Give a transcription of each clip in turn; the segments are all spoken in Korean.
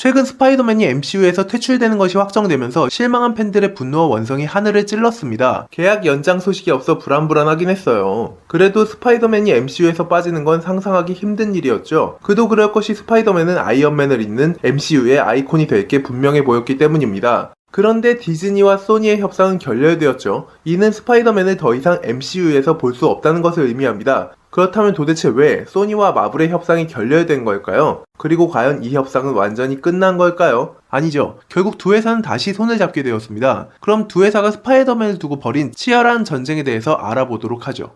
최근 스파이더맨이 MCU에서 퇴출되는 것이 확정되면서 실망한 팬들의 분노와 원성이 하늘을 찔렀습니다. 계약 연장 소식이 없어 불안불안하긴 했어요. 그래도 스파이더맨이 MCU에서 빠지는 건 상상하기 힘든 일이었죠. 그도 그럴 것이 스파이더맨은 아이언맨을 잇는 MCU의 아이콘이 될 게 분명해 보였기 때문입니다. 그런데 디즈니와 소니의 협상은 결렬되었죠. 이는 스파이더맨을 더 이상 MCU에서 볼 수 없다는 것을 의미합니다. 그렇다면 도대체 왜 소니와 마블의 협상이 결렬된 걸까요? 그리고 과연 이 협상은 완전히 끝난 걸까요? 아니죠. 결국 두 회사는 다시 손을 잡게 되었습니다. 그럼 두 회사가 스파이더맨을 두고 벌인 치열한 전쟁에 대해서 알아보도록 하죠.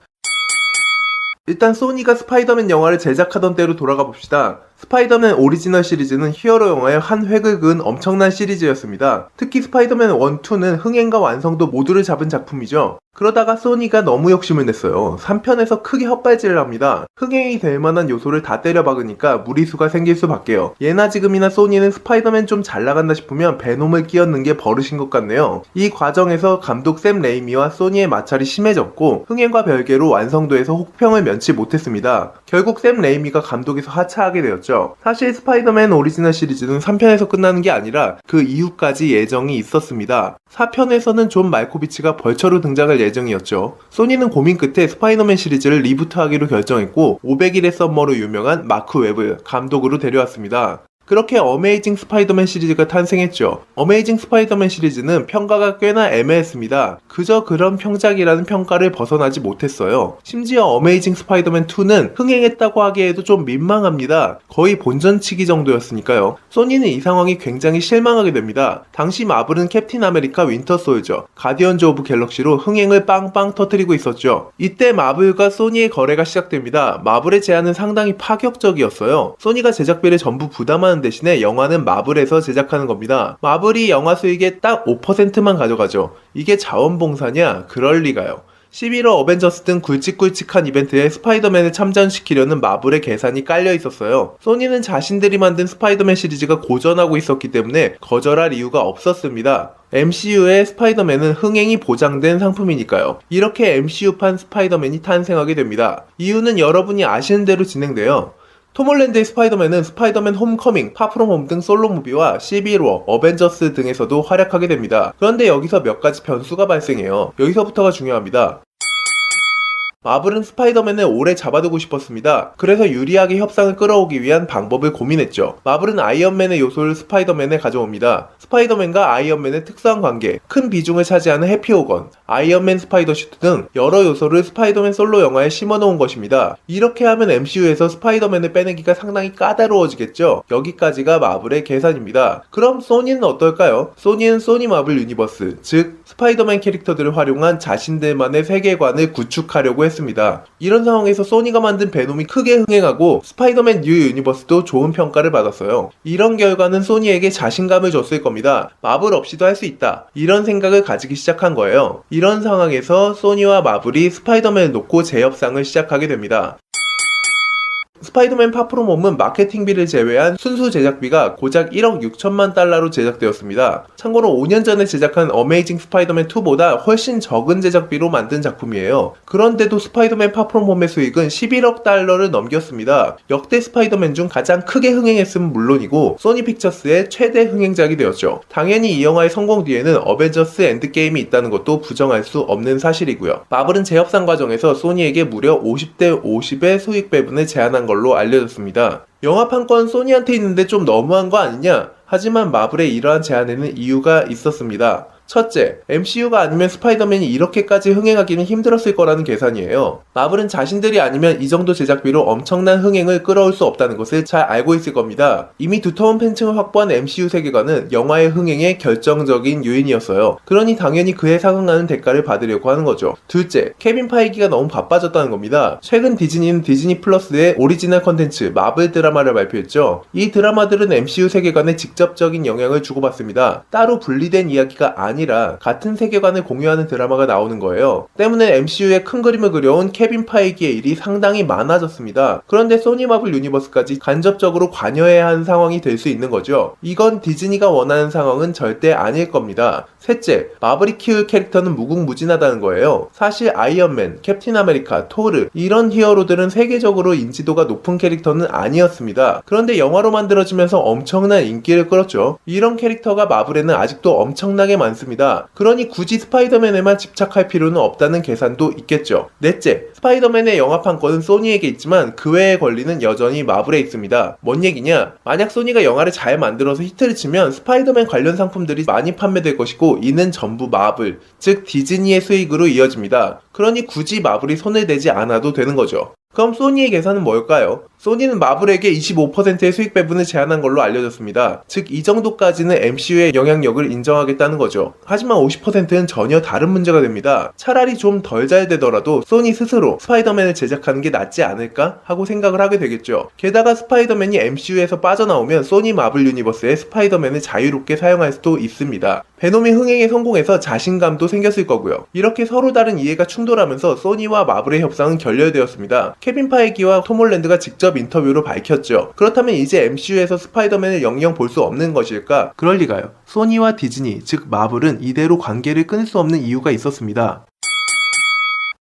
일단 소니가 스파이더맨 영화를 제작하던 때로 돌아가 봅시다. 스파이더맨 오리지널 시리즈는 히어로 영화의 한 획을 그은 엄청난 시리즈였습니다. 특히 스파이더맨 1, 2는 흥행과 완성도 모두를 잡은 작품이죠. 그러다가 소니가 너무 욕심을 냈어요. 3편에서 크게 헛발질을 합니다. 흥행이 될 만한 요소를 다 때려박으니까 무리수가 생길 수밖에요. 예나 지금이나 소니는 스파이더맨 좀 잘 나간다 싶으면 베놈을 끼얹는 게 버릇인 것 같네요. 이 과정에서 감독 샘 레이미와 소니의 마찰이 심해졌고 흥행과 별개로 완성도에서 혹평을 면치 못했습니다. 결국 샘 레이미가 감독에서 하차하게 되었죠. 사실 스파이더맨 오리지널 시리즈는 3편에서 끝나는 게 아니라 그 이후까지 예정이 있었습니다. 4편에서는 존 말코비치가 벌처로 등장할 예정이었죠. 소니는 고민 끝에 스파이더맨 시리즈를 리부트하기로 결정했고 500일의 썸머로 유명한 마크 웨브 감독으로 데려왔습니다. 그렇게 어메이징 스파이더맨 시리즈가 탄생했죠. 어메이징 스파이더맨 시리즈는 평가가 꽤나 애매했습니다. 그저 그런 평작이라는 평가를 벗어나지 못했어요. 심지어 어메이징 스파이더맨 2는 흥행했다고 하기에도 좀 민망합니다. 거의 본전치기 정도였으니까요. 소니는 이 상황이 굉장히 실망하게 됩니다. 당시 마블은 캡틴 아메리카 윈터 솔저, 가디언즈 오브 갤럭시로 흥행을 빵빵 터뜨리고 있었죠. 이때 마블과 소니의 거래가 시작됩니다. 마블의 제안은 상당히 파격적이었어요. 소니가 제작비를 전부 부담하는 대신에 영화는 마블에서 제작하는 겁니다. 마블이 영화 수익의 딱 5%만 가져가죠. 이게 자원봉사냐? 그럴 리가요. 11호 어벤져스 등 굵직굵직한 이벤트에 스파이더맨을 참전시키려는 마블의 계산이 깔려 있었어요. 소니는 자신들이 만든 스파이더맨 시리즈가 고전하고 있었기 때문에 거절할 이유가 없었습니다. MCU의 스파이더맨은 흥행이 보장된 상품이니까요. 이렇게 MCU판 스파이더맨이 탄생하게 됩니다. 이유는 여러분이 아시는 대로 진행돼요. 톰 홀랜드의 스파이더맨은 스파이더맨 홈커밍, 파프롬 홈 등 솔로 무비와 11워, 어벤져스 등에서도 활약하게 됩니다. 그런데 여기서 몇 가지 변수가 발생해요. 여기서부터가 중요합니다. 마블은 스파이더맨을 오래 잡아두고 싶었습니다. 그래서 유리하게 협상을 끌어오기 위한 방법을 고민했죠. 마블은 아이언맨의 요소를 스파이더맨에 가져옵니다. 스파이더맨과 아이언맨의 특수한 관계, 큰 비중을 차지하는 해피호건, 아이언맨 스파이더슈트 등 여러 요소를 스파이더맨 솔로 영화에 심어놓은 것입니다. 이렇게 하면 MCU에서 스파이더맨을 빼내기가 상당히 까다로워지겠죠. 여기까지가 마블의 계산입니다. 그럼 소니는 어떨까요? 소니는 소니 마블 유니버스, 즉 스파이더맨 캐릭터들을 활용한 자신들만의 세계관을 구축하려고 했습니다. 이런 상황에서 소니가 만든 베놈이 크게 흥행하고 스파이더맨 뉴 유니버스도 좋은 평가를 받았어요. 이런 결과는 소니에게 자신감을 줬을 겁니다. 마블 없이도 할 수 있다. 이런 생각을 가지기 시작한 거예요. 이런 상황에서 소니와 마블이 스파이더맨을 놓고 재협상을 시작하게 됩니다. 스파이더맨 파프롬 홈은 마케팅비를 제외한 순수 제작비가 고작 1억 6천만 달러로 제작되었습니다. 참고로 5년 전에 제작한 어메이징 스파이더맨 2보다 훨씬 적은 제작비로 만든 작품이에요. 그런데도 스파이더맨 파프롬 홈의 수익은 11억 달러를 넘겼습니다. 역대 스파이더맨 중 가장 크게 흥행했음은 물론이고 소니 픽처스의 최대 흥행작이 되었죠. 당연히 이 영화의 성공 뒤에는 어벤져스 엔드게임이 있다는 것도 부정할 수 없는 사실이고요. 마블은 재협상 과정에서 소니에게 무려 50대 50의 수익 배분을 제안한 걸로 알려졌습니다. 영화 판권 소니한테 있는데 좀 너무한 거 아니냐? 하지만 마블의 이러한 제안에는 이유가 있었습니다. 첫째, MCU가 아니면 스파이더맨이 이렇게까지 흥행하기는 힘들었을 거라는 계산이에요. 마블은 자신들이 아니면 이 정도 제작비로 엄청난 흥행을 끌어올 수 없다는 것을 잘 알고 있을 겁니다. 이미 두터운 팬층을 확보한 MCU 세계관은 영화의 흥행의 결정적인 요인이었어요. 그러니 당연히 그에 상응하는 대가를 받으려고 하는 거죠. 둘째, 케빈 파이기가 너무 바빠졌다는 겁니다. 최근 디즈니는 디즈니 플러스의 오리지널 컨텐츠 마블 드라마를 발표했죠. 이 드라마들은 MCU 세계관에 직접적인 영향을 주고받습니다. 따로 분리된 이야기가 아니에요. 아니라 같은 세계관을 공유하는 드라마가 나오는 거예요. 때문에 MCU의 큰 그림을 그려온 케빈 파이기의 일이 상당히 많아졌습니다. 그런데 소니 마블 유니버스까지 간접적으로 관여해야 하는 상황이 될 수 있는 거죠. 이건 디즈니가 원하는 상황은 절대 아닐 겁니다. 셋째, 마블이 키울 캐릭터는 무궁무진하다는 거예요. 사실 아이언맨, 캡틴 아메리카, 토르 이런 히어로들은 세계적으로 인지도가 높은 캐릭터는 아니었습니다. 그런데 영화로 만들어지면서 엄청난 인기를 끌었죠. 이런 캐릭터가 마블에는 아직도 엄청나게 많습니다. 그러니 굳이 스파이더맨에만 집착할 필요는 없다는 계산도 있겠죠. 넷째, 스파이더맨의 영화판권은 소니에게 있지만 그 외의 권리는 여전히 마블에 있습니다. 뭔 얘기냐? 만약 소니가 영화를 잘 만들어서 히트를 치면 스파이더맨 관련 상품들이 많이 판매될 것이고 이는 전부 마블, 즉 디즈니의 수익으로 이어집니다. 그러니 굳이 마블이 손을 대지 않아도 되는 거죠. 그럼 소니의 계산은 뭘까요? 소니는 마블에게 25%의 수익 배분을 제한한 걸로 알려졌습니다. 즉 이 정도까지는 MCU의 영향력을 인정하겠다는 거죠. 하지만 50%는 전혀 다른 문제가 됩니다. 차라리 좀 덜 잘 되더라도 소니 스스로 스파이더맨을 제작하는 게 낫지 않을까 하고 생각을 하게 되겠죠. 게다가 스파이더맨이 MCU에서 빠져나오면 소니 마블 유니버스의 스파이더맨을 자유롭게 사용할 수도 있습니다. 베놈이 흥행에 성공해서 자신감도 생겼을 거고요. 이렇게 서로 다른 이해가 충돌하면서 소니와 마블의 협상은 결렬되었습니다. 케빈 파이기와 톰 홀랜드가 직접 인터뷰로 밝혔죠. 그렇다면 이제 MCU에서 스파이더맨을 영영 볼 수 없는 것일까? 그럴 리가요. 소니와 디즈니, 즉 마블은 이대로 관계를 끊을 수 없는 이유가 있었습니다.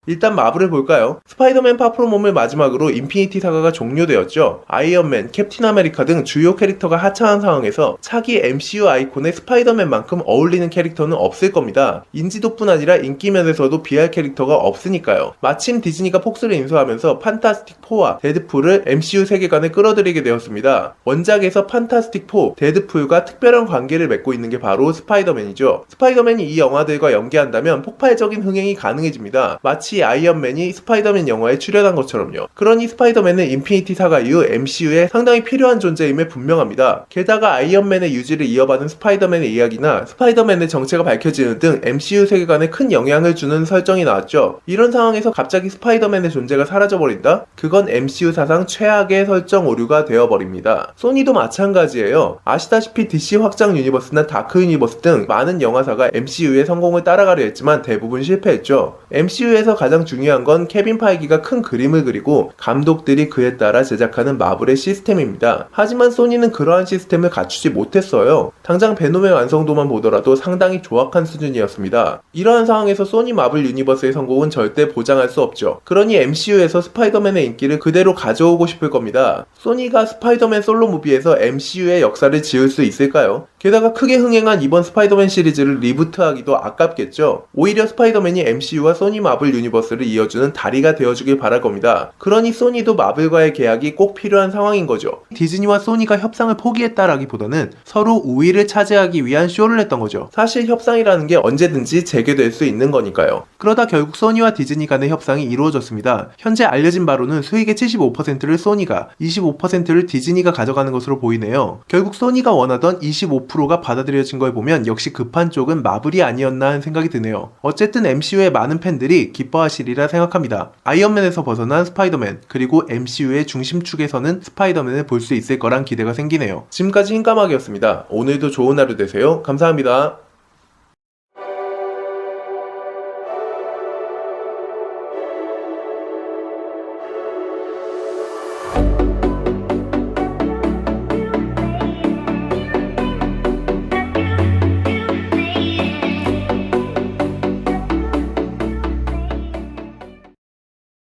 일단 마블을 볼까요? 스파이더맨 파프로몸을 마지막으로 인피니티 사가가 종료되었죠. 아이언맨, 캡틴 아메리카 등 주요 캐릭터가 하차한 상황에서 차기 MCU 아이콘의 스파이더맨만큼 어울리는 캐릭터는 없을 겁니다. 인지도뿐 아니라 인기 면에서도 비할 캐릭터가 없으니까요. 마침 디즈니가 폭스를 인수하면서 판타스틱 4와 데드풀을 MCU 세계관에 끌어들이게 되었습니다. 원작에서 판타스틱 4, 데드풀과 특별한 관계를 맺고 있는 게 바로 스파이더맨이죠. 스파이더맨이 이 영화들과 연계한다면 폭발적인 흥행이 가능해집니다. 마치 아이언맨이 스파이더맨 영화에 출연한 것처럼요. 그러니 스파이더맨은 인피니티 사가 이후 MCU에 상당히 필요한 존재임에 분명합니다. 게다가 아이언맨의 유지를 이어받은 스파이더맨의 이야기나 스파이더맨의 정체가 밝혀지는 등 MCU 세계관에 큰 영향을 주는 설정이 나왔죠. 이런 상황에서 갑자기 스파이더맨의 존재가 사라져버린다? 그건 MCU 사상 최악의 설정 오류가 되어버립니다. 소니도 마찬가지예요. 아시다시피 DC 확장 유니버스나 다크 유니버스 등 많은 영화사가 MCU의 성공을 따라가려 했지만 대부분 실패했죠. MCU에서 가장 중요한 건 케빈 파이기가 큰 그림을 그리고 감독들이 그에 따라 제작하는 마블의 시스템입니다. 하지만 소니는 그러한 시스템을 갖추지 못했어요. 당장 베놈의 완성도만 보더라도 상당히 조악한 수준이었습니다. 이러한 상황에서 소니 마블 유니버스의 성공은 절대 보장할 수 없죠. 그러니 MCU에서 스파이더맨의 인기를 그대로 가져오고 싶을 겁니다. 소니가 스파이더맨 솔로 무비에서 MCU의 역사를 지을 수 있을까요? 게다가 크게 흥행한 이번 스파이더맨 시리즈를 리부트하기도 아깝겠죠. 오히려 스파이더맨이 MCU와 소니 마블 유니버스를 이어주는 다리가 되어주길 바랄 겁니다. 그러니 소니도 마블과의 계약이 꼭 필요한 상황인 거죠. 디즈니와 소니가 협상을 포기했다라기보다는 서로 우위를 차지하기 위한 쇼를 했던 거죠. 사실 협상이라는 게 언제든지 재개될 수 있는 거니까요. 그러다 결국 소니와 디즈니 간의 협상이 이루어졌습니다. 현재 알려진 바로는 수익의 75%를 소니가, 25%를 디즈니가 가져가는 것으로 보이네요. 결국 소니가 원하던 25%가 받아들여진 걸 보면 역시 급한 쪽은 마블이 아니었나 하는 생각이 드네요. 어쨌든 MCU의 많은 팬들이 기뻐하시리라 생각합니다. 아이언맨에서 벗어난 스파이더맨, 그리고 MCU의 중심축에서는 스파이더맨을 볼 수 있을 거란 기대가 생기네요. 지금까지 흰까마귀였습니다. 오늘도 좋은 하루 되세요. 감사합니다.